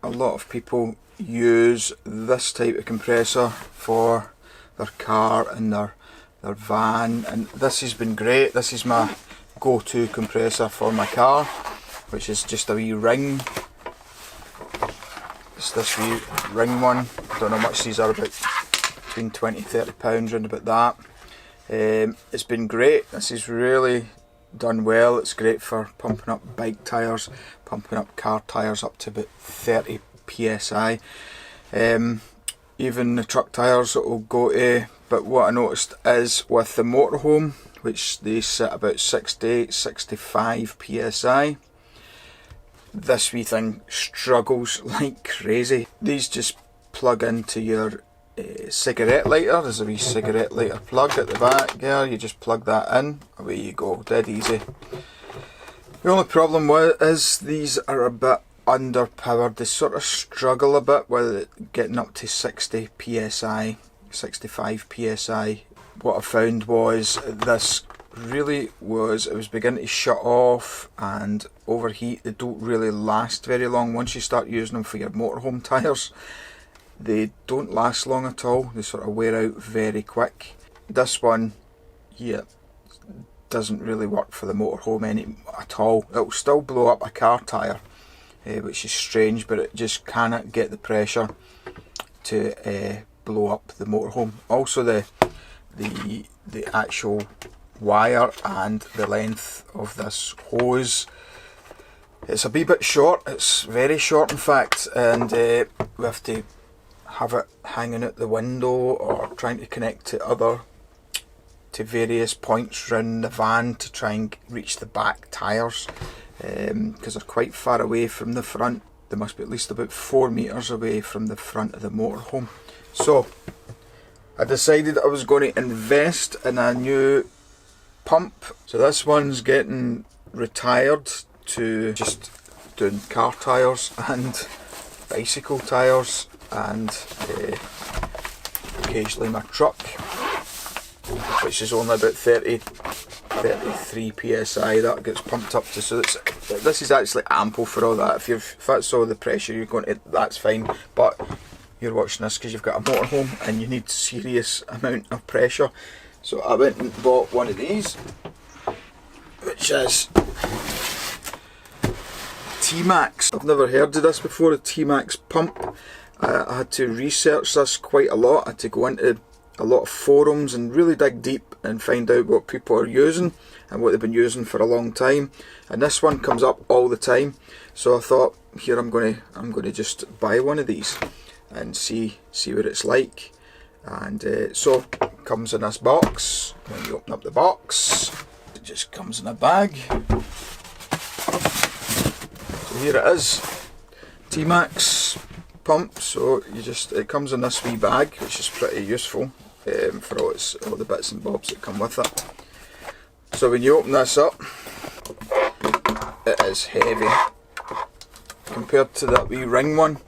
A lot of people use this type of compressor for their car and their van, and this has been great. This is my go-to compressor for my car, which is just a wee ring. It's this wee ring one. I don't know how much these are, about between £20–30, round about that. It's been great. This is really done well. It's great for pumping up bike tyres, pumping up car tyres up to about 30 psi. Even the truck tyres it will go to, but what I noticed is with the Motorhome, which they sit about 68–65 psi, this wee thing struggles like crazy. These just plug into your cigarette lighter. There's a wee cigarette lighter plug at the back there. You just plug that in, away you go, dead easy. The only problem is these are a bit underpowered. They sort of struggle a bit with getting up to 60 psi, 65 psi. What I found was this really was, it was beginning to shut off and overheat. They don't really last very long. Once you start using them for your motorhome tyres, they don't last long at all. They sort of wear out very quick. This one, yeah, doesn't really work for the motorhome at all. It'll still blow up a car tyre, which is strange, but it just cannot get the pressure to blow up the motorhome. Also the actual wire and the length of this hose, it's a wee bit short. It's very short in fact, and we have to have it hanging out the window or trying to connect to various points around the van to try and reach the back tyres, because they're quite far away from the front. They must be at least about 4 metres away from the front of the motorhome. So I decided I was going to invest in a new pump. So this one's getting retired to just doing car tyres and bicycle tyres and occasionally my truck, which is only about 33 psi that gets pumped up to. So this is actually ample for all that. If that's all the pressure you're going to, that's fine. But you're watching this because you've got a motorhome and you need serious amount of pressure. So I went and bought one of these, which is T-Max. I've never heard of this before, a T-Max pump. I had to research this quite a lot. I had to go into a lot of forums and really dig deep and find out what people are using and what they've been using for a long time. And this one comes up all the time. So I thought, here I'm going to just buy one of these and see what it's like. And so it comes in this box. When you open up the box, it just comes in a bag. So here it is, T-Max pump. So it comes in this wee bag, which is pretty useful for all the bits and bobs that come with it. So when you open this up, it is heavy compared to that wee ring one.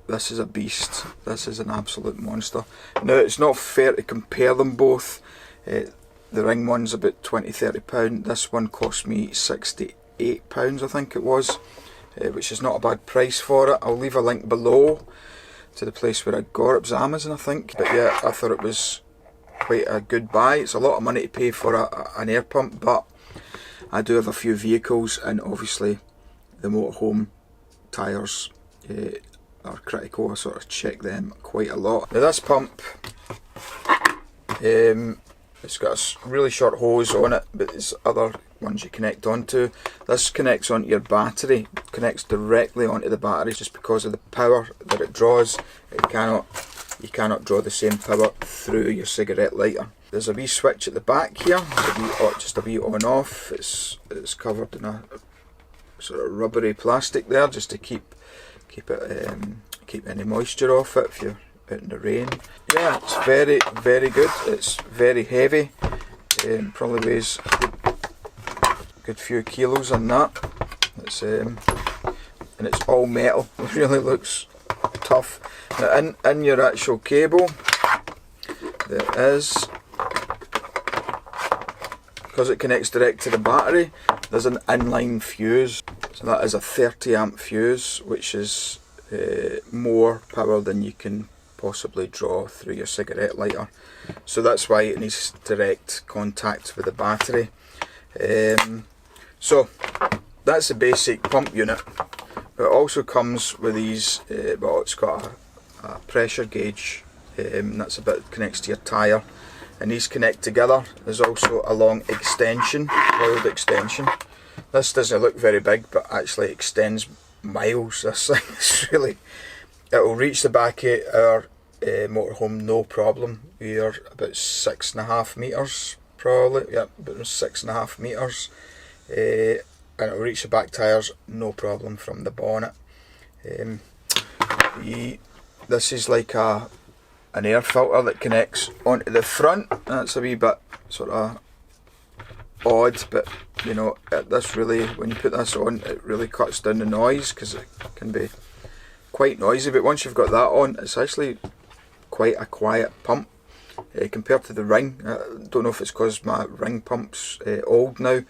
This is a beast. This is an absolute monster. Now it's not fair to compare them both. The ring one's about £20–30. This one cost me £68, I think it was, which is not a bad price for it. I'll leave a link below to the place where I got it. It was Amazon, I think. But yeah, I thought it was quite a good buy. It's a lot of money to pay for an air pump, but I do have a few vehicles, and obviously the motorhome tyres are critical. I sort of check them quite a lot. Now this pump, it's got a really short hose on it, but there's other ones you connect onto. This connects onto your battery, connects directly onto the battery. Just because of the power that it draws, you cannot draw the same power through your cigarette lighter. There's a wee switch at the back here, just a wee on off. It's covered in a sort of rubbery plastic there, just to keep any moisture off it if you're out in the rain. Yeah, it's very, very good. It's very heavy. Probably weighs a good few kilos on that. It's and it's all metal. It really looks tough. Now in your actual cable, there it is. Because it connects direct to the battery, there's an inline fuse. So that is a 30 amp fuse, which is more power than you can possibly draw through your cigarette lighter. So that's why it needs direct contact with the battery. So that's the basic pump unit. But it also comes with these, well, it's got a pressure gauge, that's a bit that connects to your tyre. And these connect together. There's also a long extension, coiled extension. This doesn't look very big, but actually extends miles. This thing is really, it will reach the back of our motorhome no problem. We are about 6.5 metres probably, yeah, about 6.5 metres. And it will reach the back tyres no problem from the bonnet. This is like an air filter that connects onto the front. That's a wee bit sort of odd, but you know, this really, when you put this on, it really cuts down the noise, because it can be quite noisy. But once you've got that on, it's actually quite a quiet pump compared to the ring. I don't know if it's because my ring pump's old now,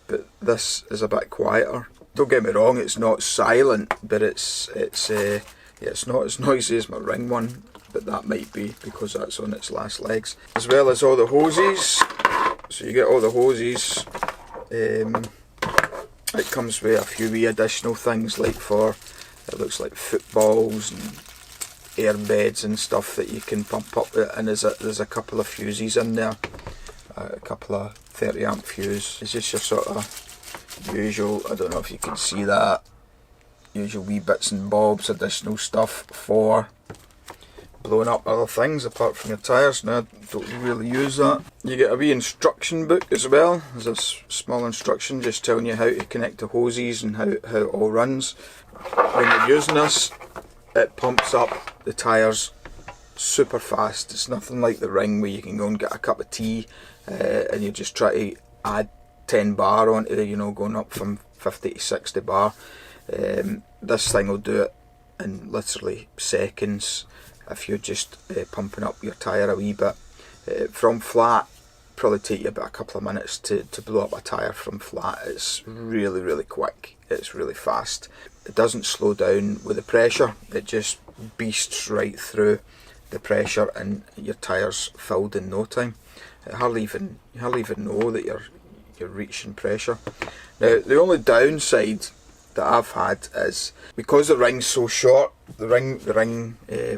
but this is a bit quieter. Don't get me wrong, it's not silent, but it's not as noisy as my ring one, but that might be because that's on its last legs. As well as all the hoses, so you get all the hoses. It comes with a few wee additional things, like for, it looks like footballs and airbeds and stuff that you can pump up with, and there's a couple of fuses in there, a couple of 30 amp fuse. It's just your sort of usual, I don't know if you can see that, usual wee bits and bobs, additional stuff for blowing up other things apart from your tyres. Now, I don't really use that. You get a wee instruction book as well. There's a small instruction just telling you how to connect the hoses and how it all runs. When you're using this, it pumps up the tyres super fast. It's nothing like the ring where you can go and get a cup of tea and you just try to add 10 bar onto it, you know, going up from 50 to 60 bar. This thing will do it in literally seconds if you're just pumping up your tyre a wee bit. From flat, probably take you about a couple of minutes to blow up a tyre from flat. It's really, really quick. It's really fast. It doesn't slow down with the pressure. It just beasts right through the pressure and your tyre's filled in no time. You hardly even know that you're reaching pressure. Now, the only downside that I've had is because the ring's so short, the ring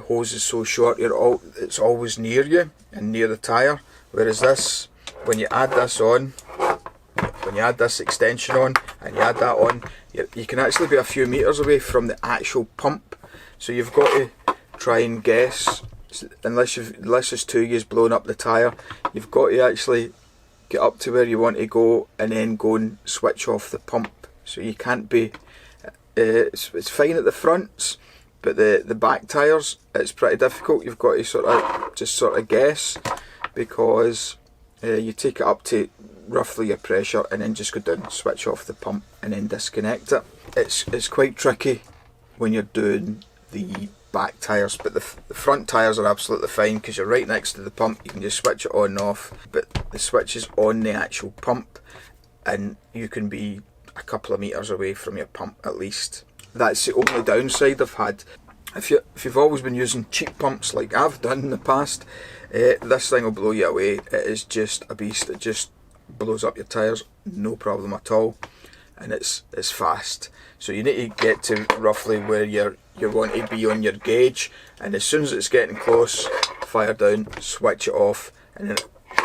hose is so short, it's always near you and near the tyre. Whereas this, when you add this on, when you add this extension on and you add that on, you can actually be a few metres away from the actual pump. So you've got to try and guess, unless it's 2 years blowing up the tyre, you've got to actually get up to where you want to go and then go and switch off the pump. So you can't be, it's fine at the fronts, but the back tyres, it's pretty difficult. You've got to sort of guess, because you take it up to roughly your pressure and then just go down, switch off the pump and then disconnect it. It's quite tricky when you're doing the back tyres, but the front tyres are absolutely fine because you're right next to the pump. You can just switch it on and off, but the switch is on the actual pump and you can be a couple of metres away from your pump at least. That's the only downside I've had. If you've always been using cheap pumps like I've done in the past, this thing will blow you away. It is just a beast. It just blows up your tyres, no problem at all, and it's fast. So you need to get to roughly where you want to be on your gauge, and as soon as it's getting close, fire down, switch it off, and then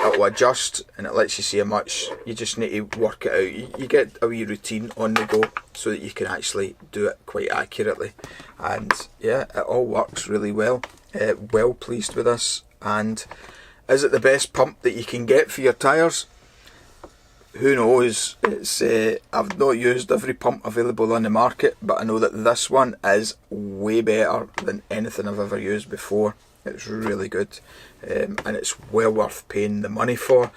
it'll adjust and it lets you see how much. You just need to work it out. You get a wee routine on the go so that you can actually do it quite accurately, and yeah, it all works really well. Well pleased with this. And is it the best pump that you can get for your tyres? Who knows? It's I've not used every pump available on the market, but I know that this one is way better than anything I've ever used before. It's really good, and it's well worth paying the money for.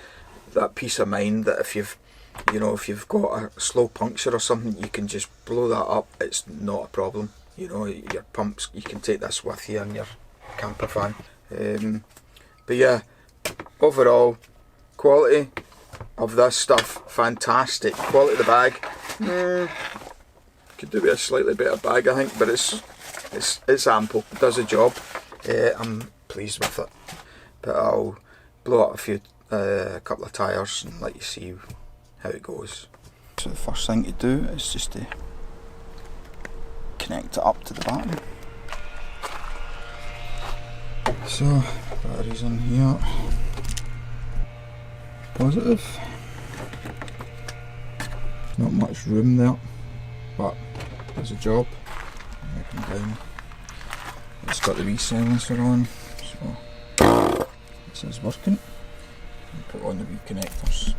That peace of mind that if you've got a slow puncture or something, you can just blow that up. It's not a problem. You know, your pumps, you can take this with you in your camper van. But yeah, overall, quality of this stuff, fantastic. Quality of the bag, could do with a slightly better bag I think, but it's ample, it does the job. I'm pleased with it, but I'll blow up a couple of tyres and let you see how it goes. So the first thing to do is just to connect it up to the battery. So battery's in here, positive, not much room there, but there's a job. Up and down. It's got the wee silencer on, so this is working. Put on the wee connectors.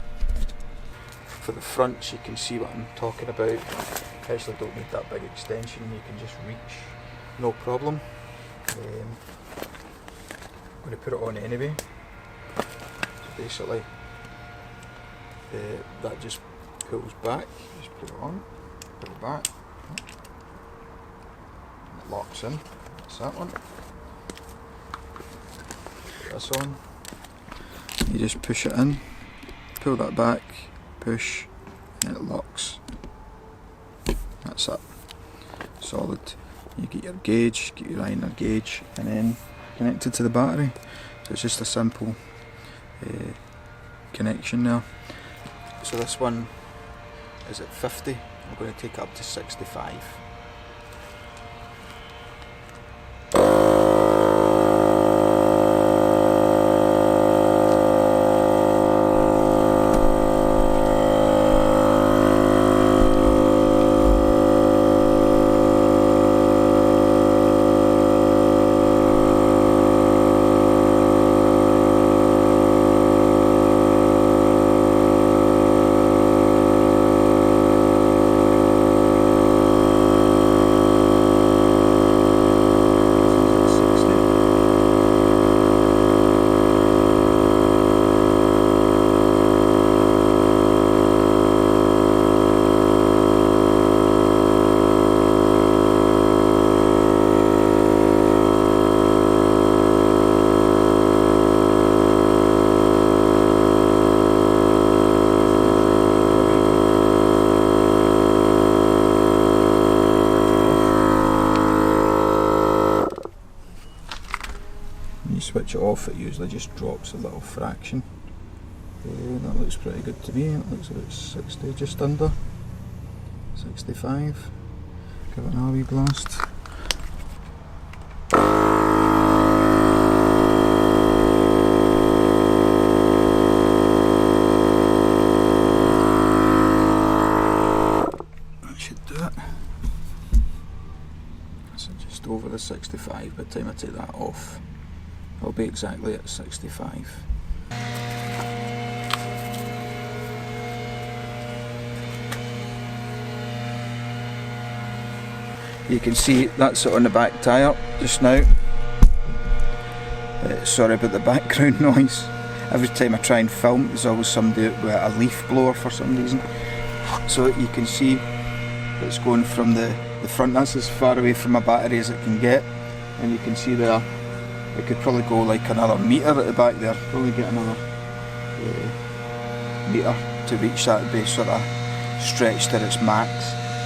For the fronts, you can see what I'm talking about. Actually don't need that big extension, you can just reach, no problem. I'm going to put it on anyway. So basically, that just pulls back, just put it on, pull it back, and it locks in. That's that one. Put this on. You just push it in, pull that back, push, and it locks. That's it. Solid. You get your gauge, get your iron gauge, and then connected to the battery. So it's just a simple connection there. So this one is at 50. I'm going to take it up to 65. Switch it off, it usually just drops a little fraction. That looks pretty good to me. It looks about 60, just under 65. Give it a wee blast. That should do it. So just over the 65 by the time I take that off. I'll be exactly at 65. You can see that's it on the back tyre just now. Sorry about the background noise. Every time I try and film, there's always somebody with a leaf blower for some reason. So you can see it's going from the front. That's as far away from my battery as it can get, and you can see there. It could probably go like another metre at the back there, probably get another metre to reach that base sort of stretched at its max.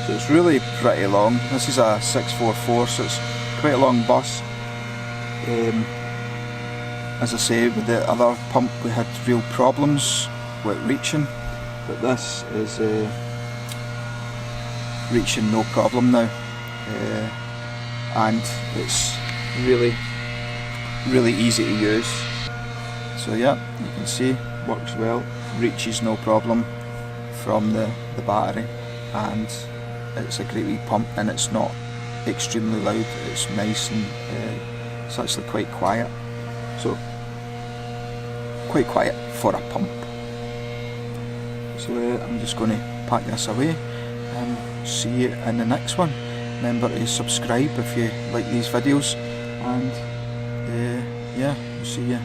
So it's really pretty long. This is a 644, so it's quite a long bus. As I say, with the other pump we had real problems with reaching, but this is reaching no problem now, and it's really easy to use. So yeah, you can see, works well, reaches no problem from the battery, and it's a great wee pump, and it's not extremely loud, it's nice, and it's actually quite quiet. So, quite quiet for a pump. So I'm just going to pack this away and see you in the next one. Remember to subscribe if you like these videos, and yeah, we'll see you.